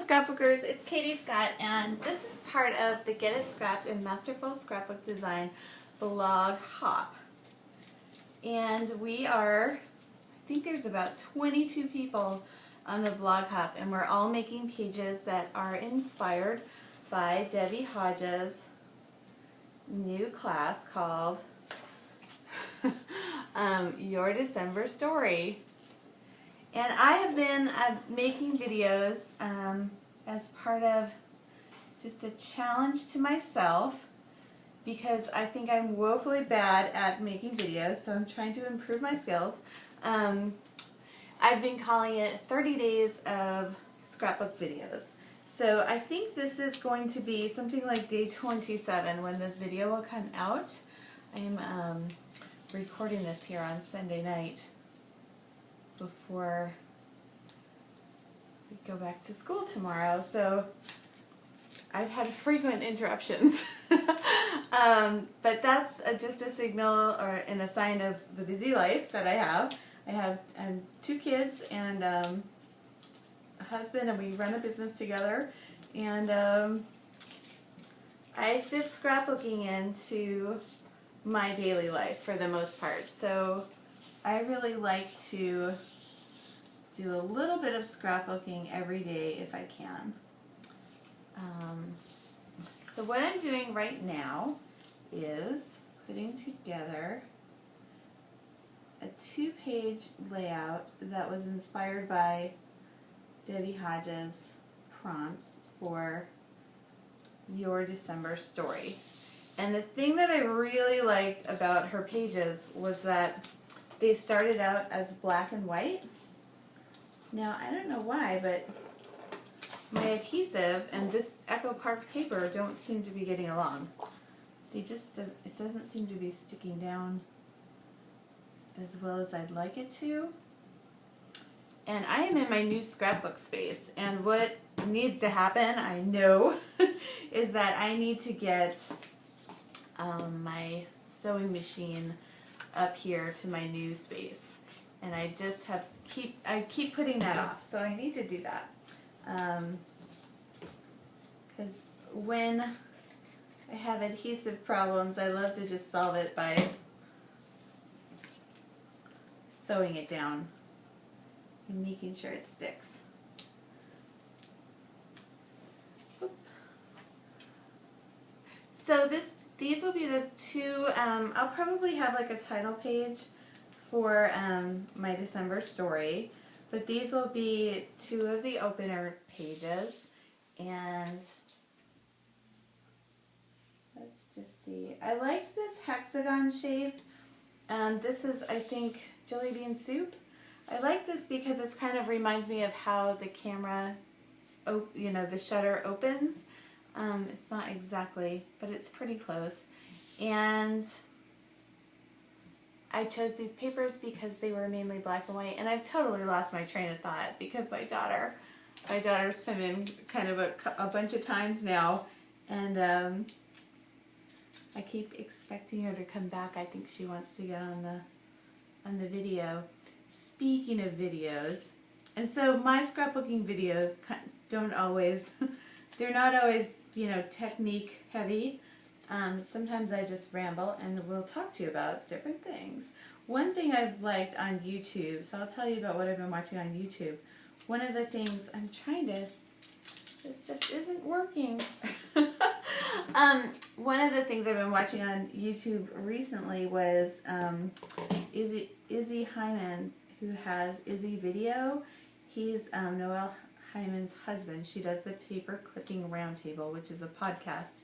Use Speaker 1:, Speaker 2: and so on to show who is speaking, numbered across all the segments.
Speaker 1: Scrapbookers, it's Katie Scott, and this is part of the Get It Scrapped and Masterful Scrapbook Design blog hop. And we are, I think there's about 22 people on the blog hop, and we're all making pages that are inspired by Debbie Hodges' new class called Your December Story. And I have been making videos as part of just a challenge to myself, because I think I'm woefully bad at making videos, so I'm trying to improve my skills. I've been calling it 30 days of scrapbook videos. So I think this is going to be something like day 27 when this video will come out. I am recording this here on Sunday night before we go back to school tomorrow, so I've had frequent interruptions. But that's just a signal and a sign of the busy life that I have. I have 2 kids and a husband, and we run a business together, and I fit scrapbooking into my daily life for the most part. So I really like to do a little bit of scrapbooking every day if I can. So what I'm doing right now is putting together a 2-page layout that was inspired by Debbie Hodges' prompts for Your December Story. And the thing that I really liked about her pages was that they started out as black and white. Now, I don't know why, but my adhesive and this Echo Park paper don't seem to be getting along. It doesn't seem to be sticking down as well as I'd like it to. And I am in my new scrapbook space, and what needs to happen, I know, is that I need to get my sewing machine up here to my new space, and I just I keep putting that off, so I need to do that, because when I have adhesive problems, I love to just solve it by sewing it down and making sure it sticks. So these will be the 2, I'll probably have like a title page for my December story, but these will be 2 of the opener pages, and let's just see. I like this hexagon shape, and this is, I think, jelly bean soup. I like this because it kind of reminds me of how the camera, the shutter opens. It's not exactly, but it's pretty close. And I chose these papers because they were mainly black and white, and I've totally lost my train of thought because my daughter's come in kind of a bunch of times now, and I keep expecting her to come back. I think she wants to get on the video. Speaking of videos, and so my scrapbooking videos don't always, they're not always, technique heavy. Sometimes I just ramble and will talk to you about different things. One thing I've liked on YouTube, so I'll tell you about what I've been watching on YouTube. One of the things I'm trying to, this just isn't working. One of the things I've been watching on YouTube recently was Izzy Hyman, who has Izzy Video. He's Noelle Hyman's husband. She does the Paper Clipping Roundtable, which is a podcast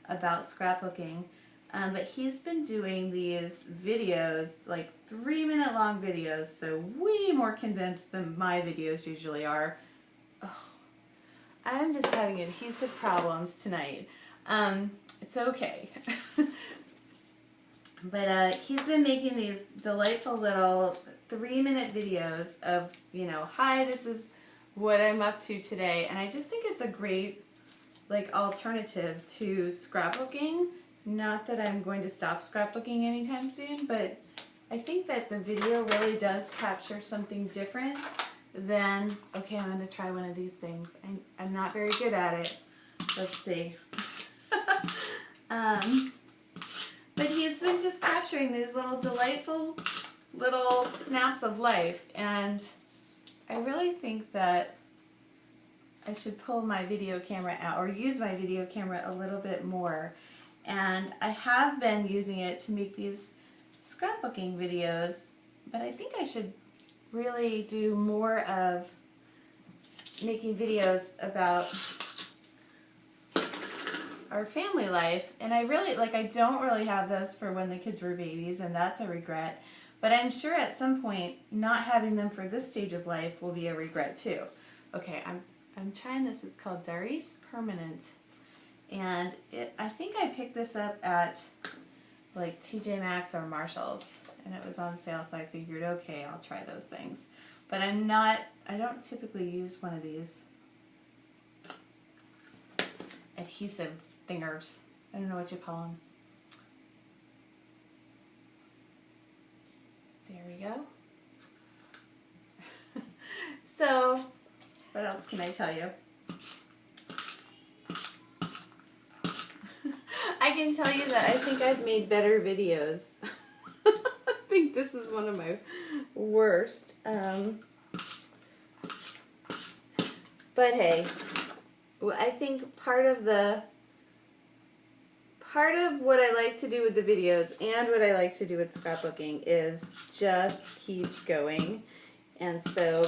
Speaker 1: about scrapbooking. But he's been doing these videos, like 3-minute long videos, so way more condensed than my videos usually are. Oh, I'm just having adhesive problems tonight. It's okay. But he's been making these delightful little 3-minute videos of, hi, this is what I'm up to today. And I just think it's a great, alternative to scrapbooking. Not that I'm going to stop scrapbooking anytime soon, but I think that the video really does capture something different then, okay, I'm going to try one of these things. I'm not very good at it. Let's see. But he's been just capturing these little delightful little snaps of life, and I really think that I should pull my video camera out or use my video camera a little bit more. And I have been using it to make these scrapbooking videos, but I think I should really do more of making videos about our family life. And I don't really have those for when the kids were babies, and that's a regret. But I'm sure at some point not having them for this stage of life will be a regret too. Okay, I'm trying this. It's called Darice Permanent, and I think I picked this up at like TJ Maxx or Marshall's, and it was on sale, so I figured, okay, I'll try those things. But I don't typically use one of these adhesive thingers. I don't know what you call them. There we go. So, what else can I tell you? I can tell you that I think I've made better videos. I think this is one of my worst. But hey, I think part of what I like to do with the videos and what I like to do with scrapbooking is just keep going. And so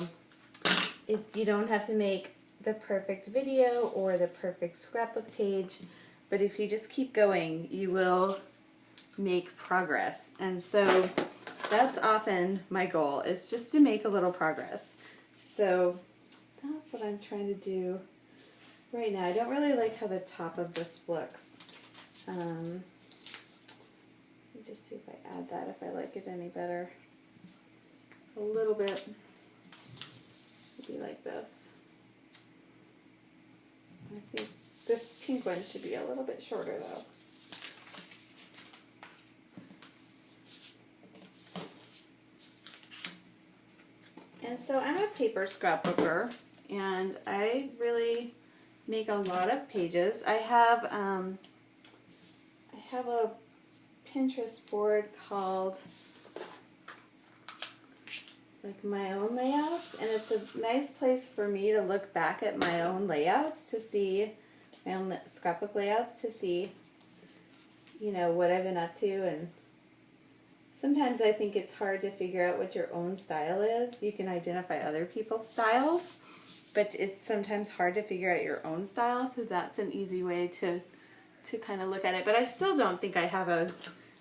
Speaker 1: you don't have to make the perfect video or the perfect scrapbook page, but if you just keep going, you will make progress. And so that's often my goal, is just to make a little progress. So that's what I'm trying to do right now. I don't really like how the top of this looks. Let me just see if I add that, if I like it any better. A little bit. Maybe like this. I think this pink one should be a little bit shorter though. And so I'm a paper scrapbooker, and I really make a lot of pages. I have a Pinterest board called like My Own Layouts, and it's a nice place for me to look back at my own layouts, to see my own scrapbook layouts, to see, you know, what I've been up to. And sometimes I think it's hard to figure out what your own style is. You can identify other people's styles, but it's sometimes hard to figure out your own style, so that's an easy way to kind of look at it. But I still don't think I have a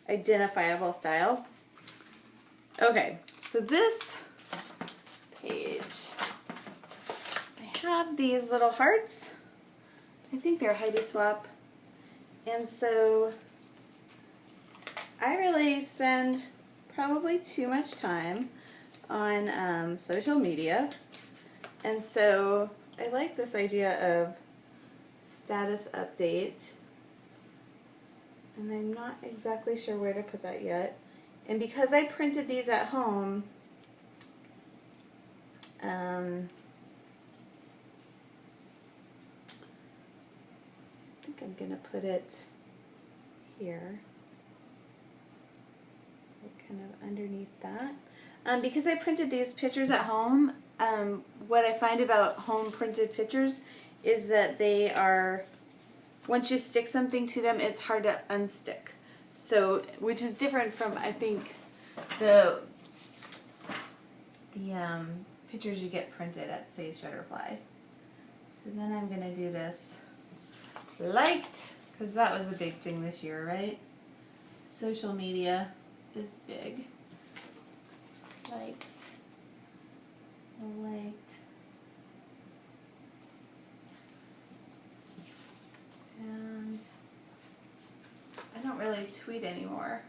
Speaker 1: identifiable style. Okay, so this page, I have these little hearts. I think they're Heidi Swap. And so I really spend probably too much time on social media. And so I like this idea of status update. And I'm not exactly sure where to put that yet. And because I printed these at home, I think I'm going to put it here, kind of underneath that. Because I printed these pictures at home, what I find about home printed pictures is that they are, once you stick something to them, it's hard to unstick. So, which is different from, I think, the pictures you get printed at, say, Shutterfly. So then I'm going to do this liked, because that was a big thing this year, right? Social media is big. Liked. And I don't really tweet anymore,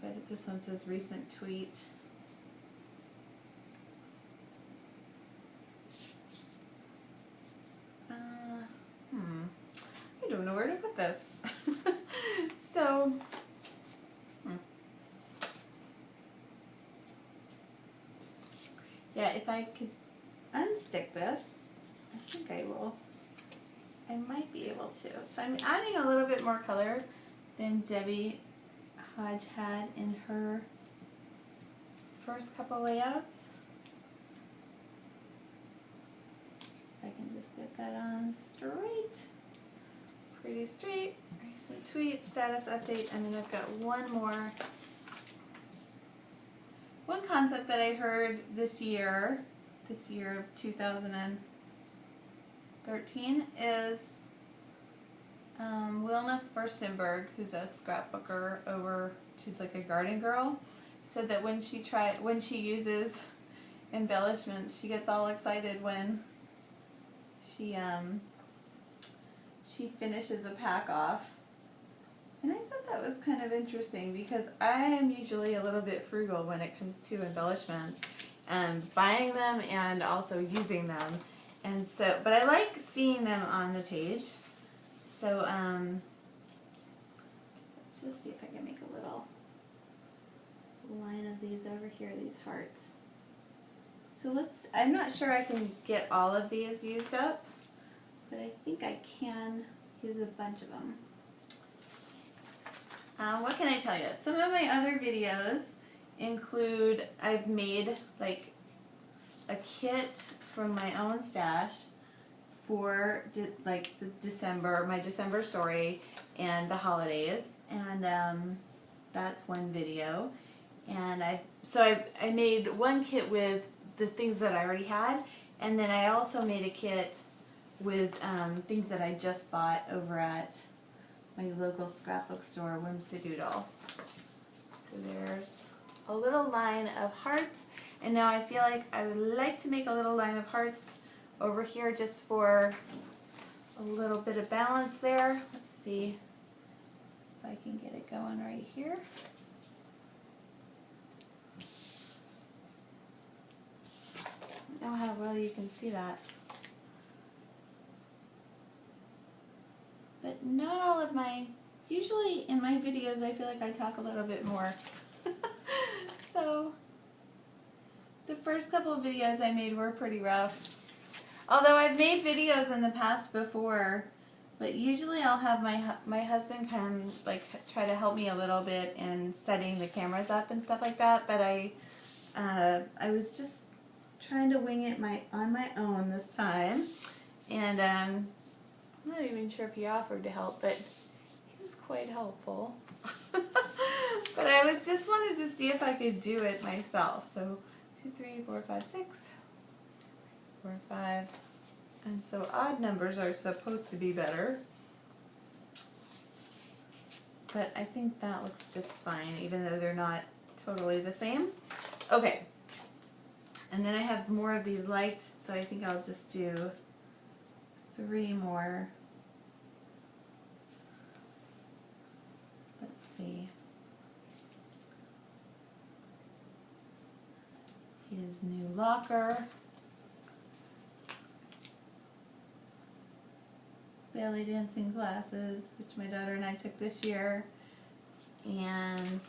Speaker 1: but this one says recent tweet. I don't know where to put this. So, yeah, yet. If I could unstick this, I think I will. I might be able to. So I'm adding a little bit more color than Debbie Hodge had in her first couple layouts. So if I can just get that on straight. Pretty straight. Recent tweet, status update, and then I've got one concept that I heard this year of 2013, is Wilna Furstenberg, who's a scrapbooker she's like a garden girl, said that when she uses embellishments, she gets all excited when she finishes a pack off. And I thought that was kind of interesting because I am usually a little bit frugal when it comes to embellishments and buying them and also using them. And so, but I like seeing them on the page. So let's just see if I can make a little line of these over here, these hearts. So I'm not sure I can get all of these used up, but I think I can use a bunch of them. What can I tell you? Some of my other videos include, I've made like a kit from my own stash for like my December story and the holidays, and that's one video. And I made one kit with the things that I already had, and then I also made a kit with things that I just bought over at my local scrapbook store, Whimsidoodle. So there's a little line of hearts, and now I feel like I would like to make a little line of hearts over here just for a little bit of balance there. Let's see if I can get it going right here. I don't know how well you can see that. But not all of usually in my videos I feel like I talk a little bit more. So the first couple of videos I made were pretty rough. Although I've made videos in the past before, but usually I'll have my husband come try to help me a little bit in setting the cameras up and stuff like that. But I was just trying to wing it on my own this time, and I'm not even sure if he offered to help, but he was quite helpful. But I just wanted to see if I could do it myself. So 2, 3, 4, 5, 6, 4, 5, and so odd numbers are supposed to be better. But I think that looks just fine, even though they're not totally the same. Okay, and then I have more of these light, so I think I'll just do 3 more. Let's see. His new locker. Belly dancing classes, which my daughter and I took this year. And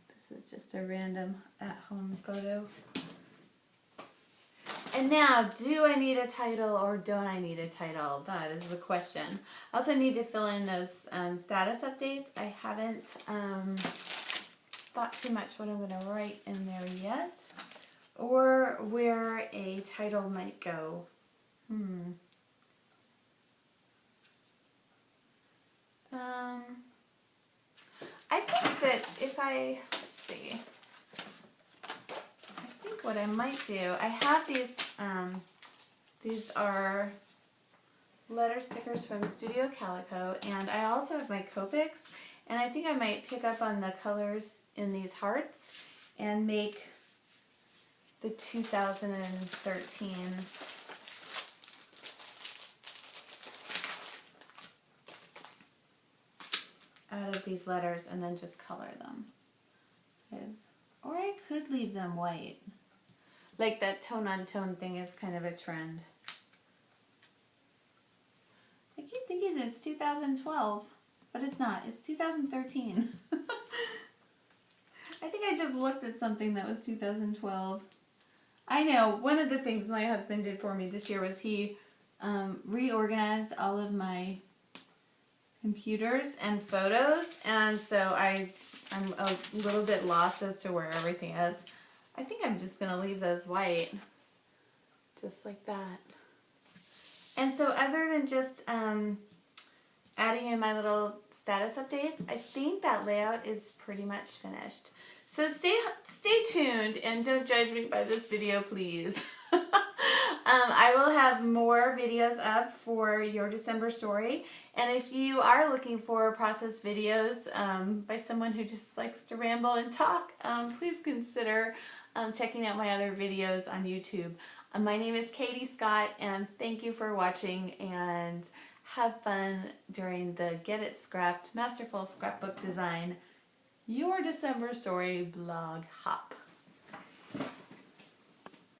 Speaker 1: this is just a random at-home photo. And now, do I need a title or don't I need a title? That is the question. I also need to fill in those status updates. I haven't thought too much what I'm going to write in there yet, or where a title might go. I think that if let's see. What I might do, I have these are letter stickers from Studio Calico, and I also have my Copics, and I think I might pick up on the colors in these hearts and make the 2013 out of these letters and then just color them. Or I could leave them white. Like that tone-on-tone thing is kind of a trend. I keep thinking it's 2012. but it's not. It's 2013. I think I just looked at something that was 2012. I know, one of the things my husband did for me this year was he reorganized all of my computers and photos, and so I'm a little bit lost as to where everything is. I think I'm just going to leave those white, just like that. And so other than just adding in my little status updates, I think that layout is pretty much finished. So stay tuned and don't judge me by this video, please. I will have more videos up for your December story. And if you are looking for process videos by someone who just likes to ramble and talk, please consider checking out my other videos on YouTube. My name is Katie Scott, and thank you for watching, and have fun during the Get It Scrapped Masterful Scrapbook Design Your December Story blog hop.